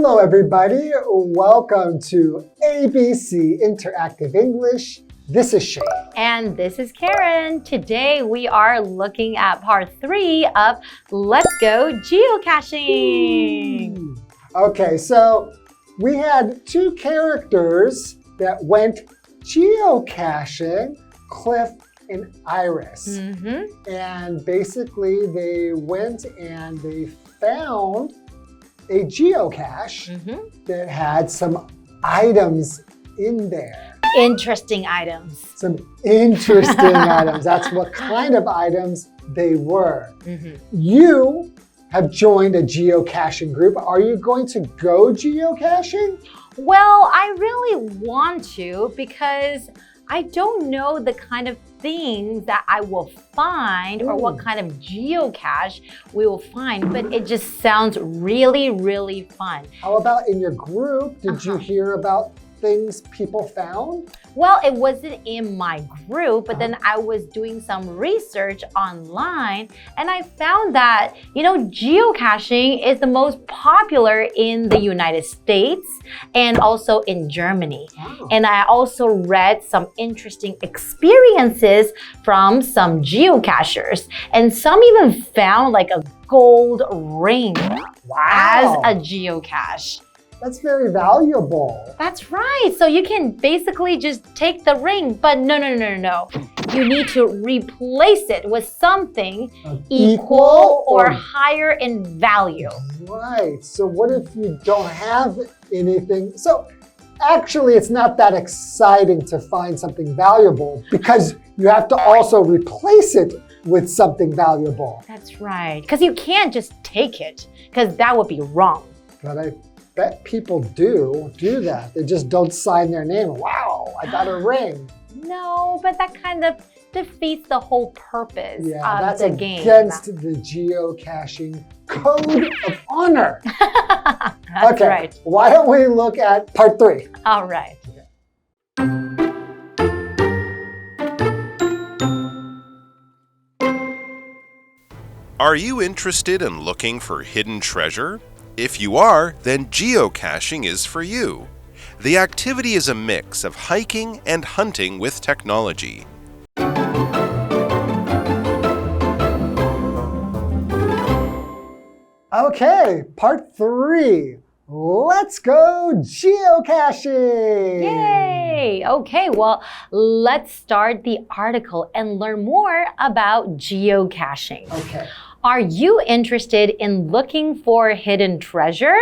Hello, everybody. Welcome to ABC Interactive English. This is Shane. And this is Karen. Today we are looking at part 3 of Let's Go Geocaching. Okay, so we had two characters that went geocaching, Cliff and Iris. And basically they went and they found a geocache that had some items in there. Interesting items. Some interesting items. That's what kind of items they were. You have joined a geocaching group. Are you going to go geocaching? Well, I really want to because I don't know the kind of things that I will find or what kind of geocache we will find, but it just sounds really, really fun. How about in your group? Did you hear about things people found? Well, it wasn't in my group, but then I was doing some research online and I found that, geocaching is the most popular in the United States and also in Germany. And I also read some interesting experiences from some geocachers. And some even found like a gold ring as a geocache. That's very valuable. That's right. So you can basically just take the ring, but no. You need to replace it with something equal or higher in value. Right. So what if you don't have anything? So actually, it's not that exciting to find something valuable because you have to also replace it with something valuable. That's right. Because you can't just take it because that would be wrong. But I bet people do that. They just don't sign their name. Wow, I got a ring. No, but that kind of defeats the whole purpose of the game. That's against the geocaching code of honor. That's right. Why don't we look at part 3? All right. Are you interested in looking for hidden treasure? If you are, then geocaching is for you. The activity is a mix of hiking and hunting with technology. Okay, part 3. Let's go geocaching! Yay! Okay, well, let's start the article and learn more about geocaching. Okay. Are you interested in looking for hidden treasure?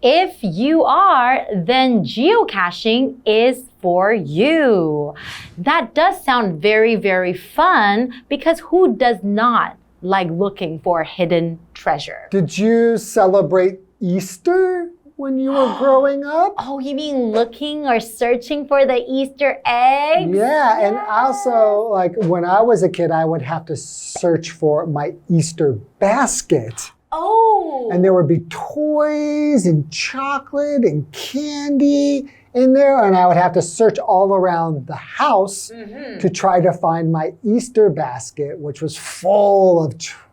If you are, then geocaching is for you. That does sound very, very fun because who does not like looking for hidden treasure? Did you celebrate Easter when you were growing up? Oh, you mean looking or searching for the Easter eggs? Yeah, and also, like, when I was a kid, I would have to search for my Easter basket. Oh! And there would be toys and chocolate and candy in there, and I would have to search all around the house to try to find my Easter basket, which was full of treasure.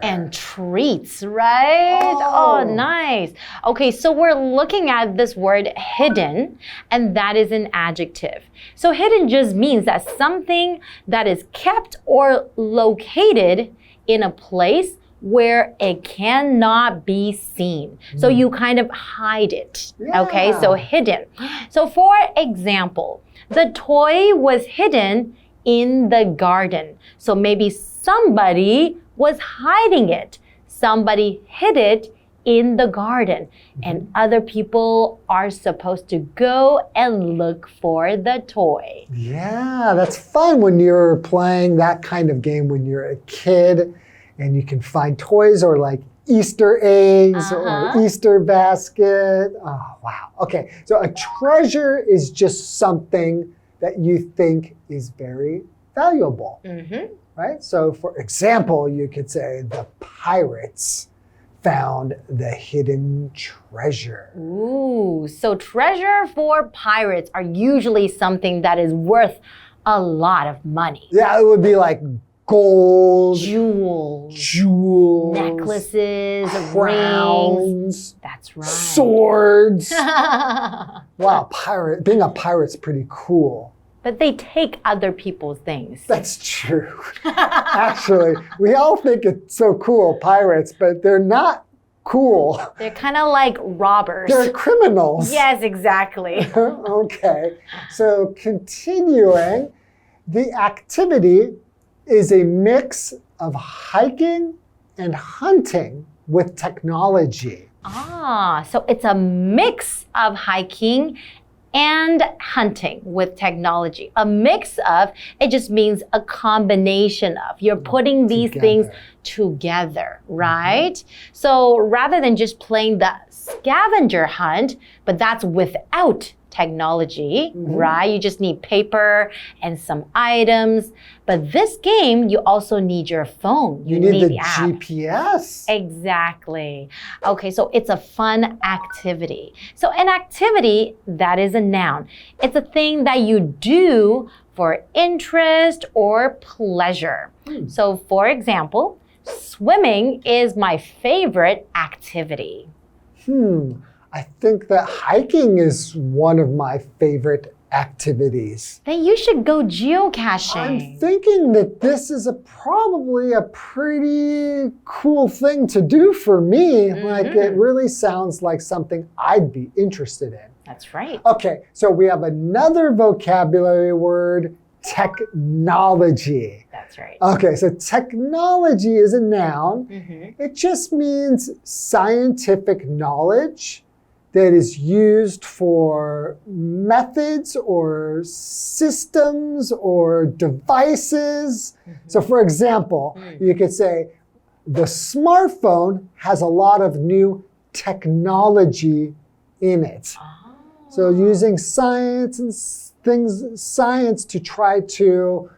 And treats, right? Oh, nice. Okay, so we're looking at this word hidden, and that is an adjective. So hidden just means that something that is kept or located in a place where it cannot be seen. So you kind of hide it, okay? So hidden. So for example, the toy was hidden in the garden. So maybe somebody was hiding it. Somebody hid it in the garden. And other people are supposed to go and look for the toy. Yeah, that's fun when you're playing that kind of game when you're a kid and you can find toys or like Easter eggs or Easter basket. Oh, wow. Okay, so a treasure is just something that you think is very valuable. Right? So for example, you could say the pirates found the hidden treasure. Ooh, so treasure for pirates are usually something that is worth a lot of money. Yeah, it would be like gold, jewels, necklaces, crowns, rings. That's right. Swords. Wow, being a pirate's pretty cool. But they take other people's things. That's true. Actually, we all think it's so cool, pirates, but they're not cool. They're kind of like robbers. They're criminals. Yes, exactly. Okay, so continuing, the activity is a mix of hiking and hunting with technology. So it's a mix of hiking and hunting with technology. A mix of, it just means a combination of. You're putting these things together, right? So rather than just playing the scavenger hunt, but that's without technology, right? You just need paper and some items. But this game, you also need your phone. You need the app. GPS. Exactly. Okay, so it's a fun activity. So an activity, that is a noun. It's a thing that you do for interest or pleasure. So for example, swimming is my favorite activity. I think that hiking is one of my favorite activities. Then you should go geocaching. I'm thinking that this is probably a pretty cool thing to do for me. Like, it really sounds like something I'd be interested in. That's right. Okay, so we have another vocabulary word, technology. That's right. Okay, so technology is a noun. It just means scientific knowledge that is used for methods or systems or devices. So for example, you could say, the smartphone has a lot of new technology in it. So using science and science to try to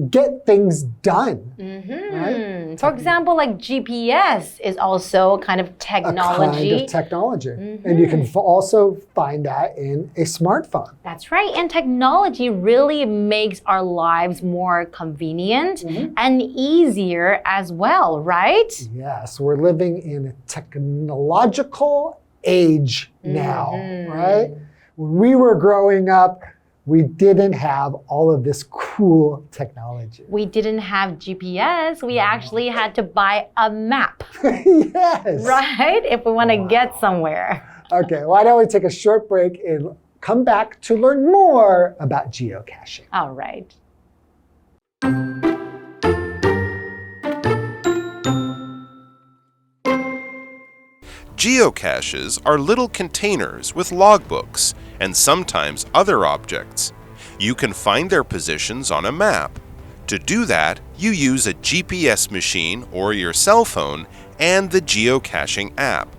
get things done. Right? For example, like GPS is also kind of technology. A kind of technology. And you can also find that in a smartphone. That's right. And technology really makes our lives more convenient and easier as well, right? Yes, we're living in a technological age now, right? When we were growing up, we didn't have all of this cool technology. We didn't have GPS. We actually had to buy a map. Yes. Right? If we want to get somewhere. Okay, why don't we take a short break and come back to learn more about geocaching. All right. Geocaches are little containers with logbooks and sometimes other objects. You can find their positions on a map. To do that, you use a GPS machine or your cell phone and the geocaching app.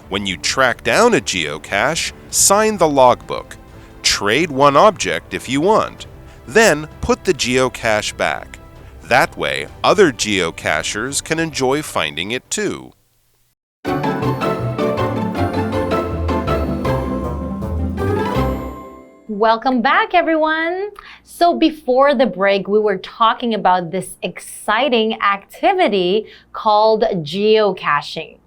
When you track down a geocache, sign the logbook. Trade one object if you want. Then put the geocache back. That way, other geocachers can enjoy finding it too. Welcome back, everyone. So before the break, we were talking about this exciting activity called geocaching.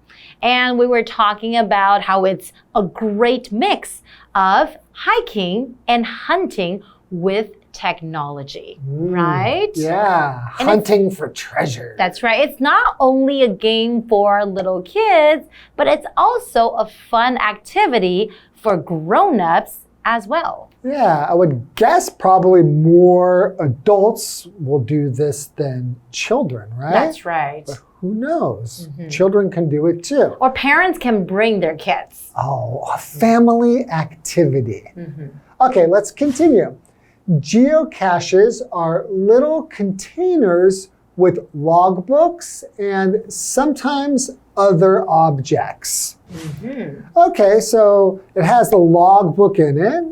And we were talking about how it's a great mix of hiking and hunting with technology, right? Yeah, And hunting for treasure. That's right. It's not only a game for little kids, but it's also a fun activity for grown-ups as well. Yeah, I would guess probably more adults will do this than children, right? That's right. But who knows? Children can do it too. Or parents can bring their kids. Oh, a family activity. Okay, let's continue. Geocaches are little containers with logbooks and sometimes other objects. Okay, so it has the logbook in it,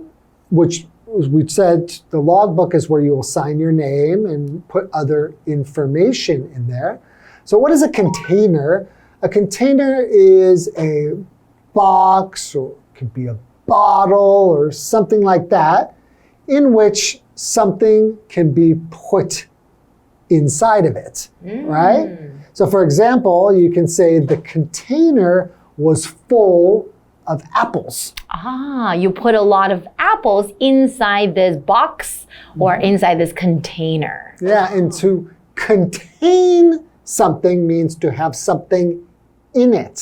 which we said the logbook is where you will sign your name and put other information in there. So what is a container? A container is a box, or it could be a bottle or something like that, in which something can be put inside of it, right? So for example, you can say the container was full of apples. You put a lot of apples inside this box or inside this container. Yeah, and to contain something means to have something in it.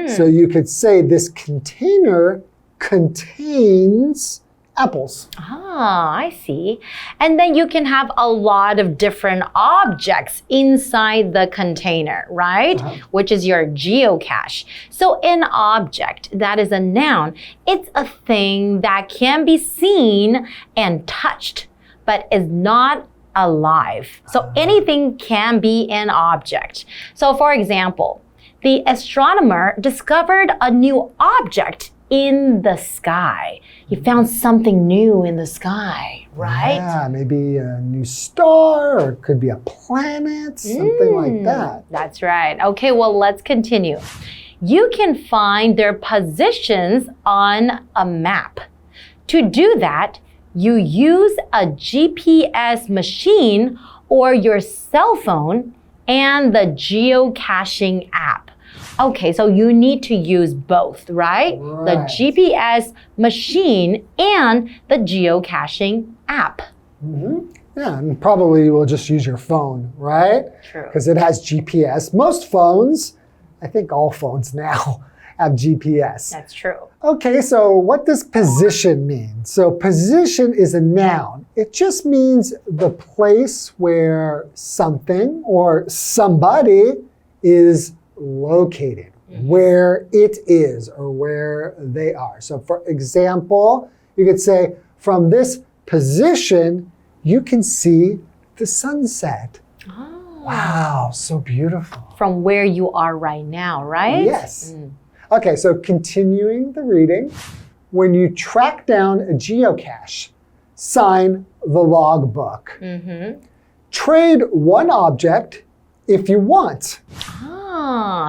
So you could say this container contains apples. I see. And then you can have a lot of different objects inside the container, right? Which is your geocache. So an object, that is a noun. It's a thing that can be seen and touched, but is not alive. So anything can be an object. So for example, the astronomer discovered a new object in the sky. He found something new in the sky, right? Yeah, maybe a new star, or it could be a planet, something like that. That's right. Okay, well, let's continue. You can find their positions on a map. To do that, you use a GPS machine or your cell phone and the geocaching app. Okay, so you need to use both, right? The GPS machine and the geocaching app. Yeah, and probably you will just use your phone, right? True. Because it has GPS. Most phones, I think all phones now, have GPS. That's true. Okay, so what does position mean? So position is a noun. It just means the place where something or somebody is located, where it is or where they are. So for example, you could say, from this position, you can see the sunset. Wow, so beautiful. From where you are right now, right? Yes. Okay, so continuing the reading. When you track down a geocache, sign the logbook. Trade one object if you want.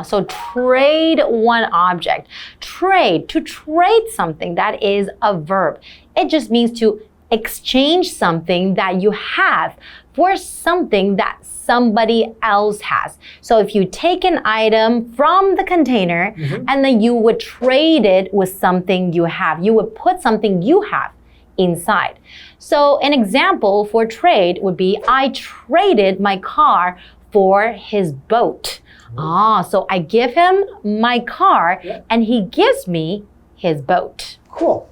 So trade one object. Trade, to trade something, that is a verb. It just means to exchange something that you have for something that somebody else has. So if you take an item from the container and then you would trade it with something you have, you would put something you have inside. So an example for trade would be, I traded my car for his boat. So I give him my car and he gives me his boat. Cool.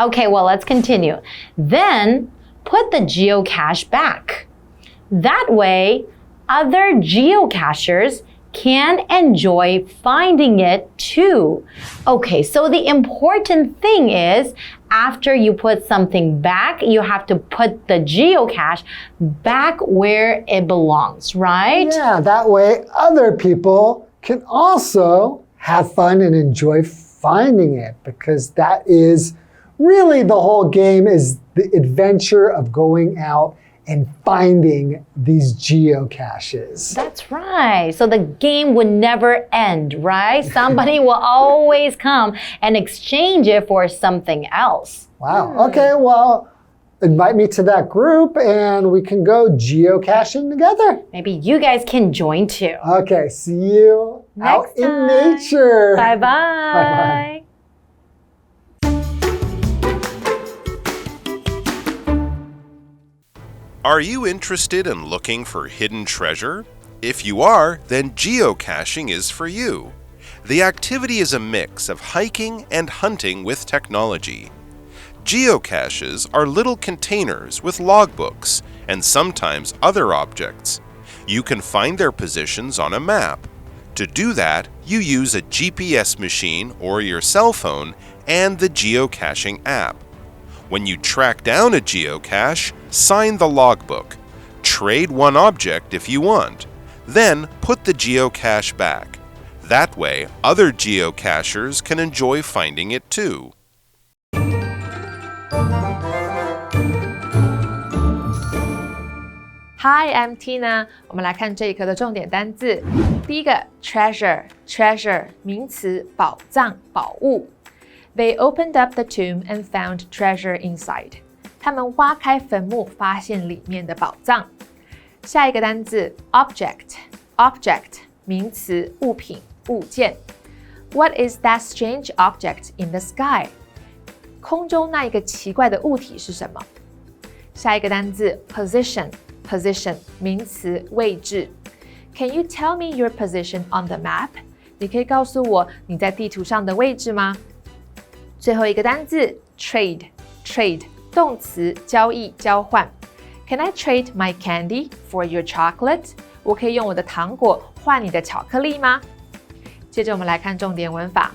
Okay, well, let's continue. Then put the geocache back. That way, other geocachers can enjoy finding it too. Okay, so the important thing is, after you put something back, you have to put the geocache back where it belongs, right? Yeah, that way other people can also have fun and enjoy finding it, because that is really the whole game, is the adventure of going out and finding these geocaches. That's right. So the game would never end, right? Somebody will always come and exchange it for something else. Wow. Okay, well, invite me to that group and we can go geocaching together. Maybe you guys can join too. Okay, see you out in nature. Bye-bye. Bye-bye. Are you interested in looking for hidden treasure? If you are, then geocaching is for you. The activity is a mix of hiking and hunting with technology. Geocaches are little containers with logbooks and sometimes other objects. You can find their positions on a map. To do that, you use a GPS machine or your cell phone and the geocaching app. When you track down a geocache, sign the logbook. Trade one object if you want. Then put the geocache back. That way, other geocachers can enjoy finding it too. Hi, I'm Tina. 我们来看这一课的重点单字。第一个 treasure 名词，宝藏、宝物。They opened up the tomb and found treasure inside. 他们挖开坟墓，发现里面的宝藏。下一个单字 object 名词物品物件。What is that strange object in the sky? 空中那一个奇怪的物体是什么？下一个单字 position 名词位置。Can you tell me your position on the map? 你可以告诉我你在地图上的位置吗？最后一个单字 trade 动词交易交换。Can I trade my candy for your chocolate? 我可以用我的糖果换你的巧克力吗？接着我们来看重点文法。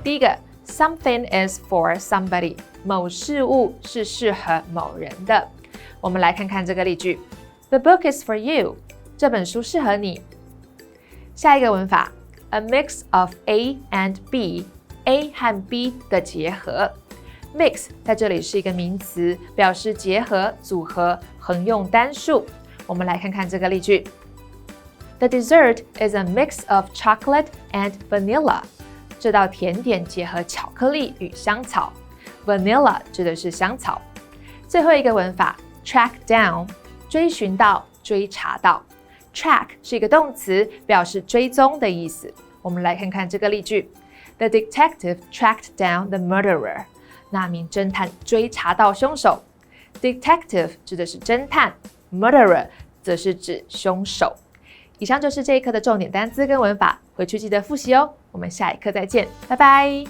第一个 something is for somebody 某事物是适合某人的。我们来看看这个例句 The book is for you 这本书适合你。下一个文法 A mix of A and B A 和 B 的结合。Mix 在这里是一个名词，表示结合、组合、横用单数。我们来看看这个例句。The dessert is a mix of chocolate and vanilla. 这道甜点结合巧克力与香草。Vanilla 指的是香草。最后一个文法 track down 追寻到、追查到。Track 是一个动词，表示追踪的意思。我们来看看这个例句。The detective tracked down the murderer. 那名侦探追查到凶手。Detective 指的是侦探 ，murderer 则是指凶手。以上就是这一课的重点单词跟文法，回去记得复习哦。我们下一课再见，拜拜。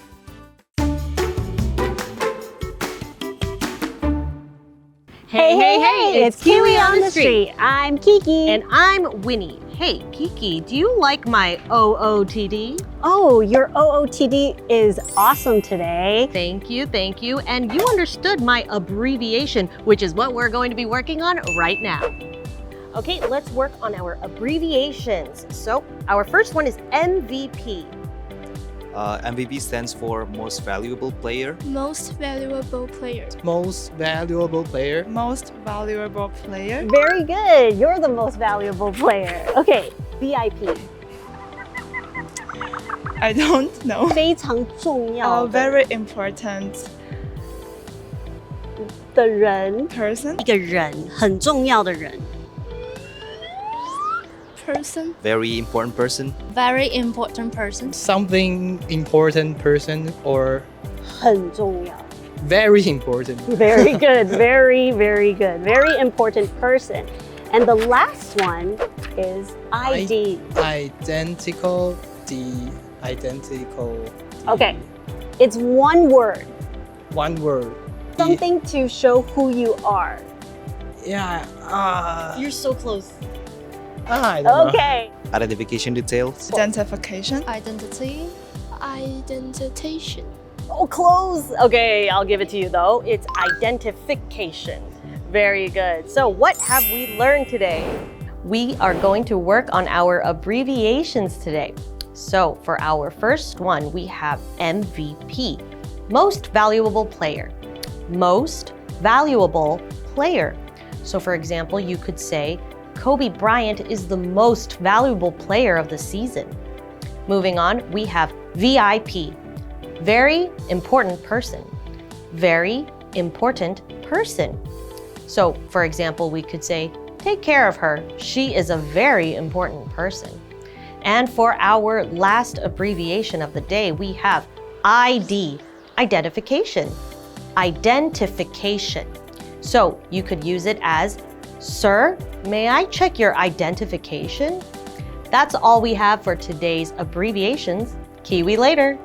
Hey, it's Kiwi on the street. I'm Kiki. And I'm Winnie. Hey, Kiki, do you like my OOTD? Oh, your OOTD is awesome today. Thank you. And you understood my abbreviation, which is what we're going to be working on right now. Okay, let's work on our abbreviations. So, our first one is MVP. MVP stands for Most Valuable Player. Most valuable player. Most valuable player. Most valuable player. Very good. You're the most valuable player. Okay, VIP. I don't know. 非常重要的 very important 的人 person. 一个人，很重要的人。Person. Very important person. Very important person. Something important person or 很重要。 very important. Very good. Very good. Very important person. And the last one is ID. Identical. Okay. It's one word. One word. Something to show who you are. Yeah. You're so close. I don't know. Okay. Identification details. Identification. Identity. Identification. Oh, close. Okay, I'll give it to you though. It's identification. Very good. So what have we learned today? We are going to work on our abbreviations today. So for our first one, we have MVP, Most Valuable Player. Most Valuable Player. So for example, you could say, Kobe Bryant is the most valuable player of the season. Moving on, we have VIP, Very Important Person. Very Important Person. So for example, we could say, take care of her. She is a very important person. And for our last abbreviation of the day, we have ID, identification. Identification. So you could use it as, Sir, may I check your identification? That's all we have for today's abbreviations. Kiwi later.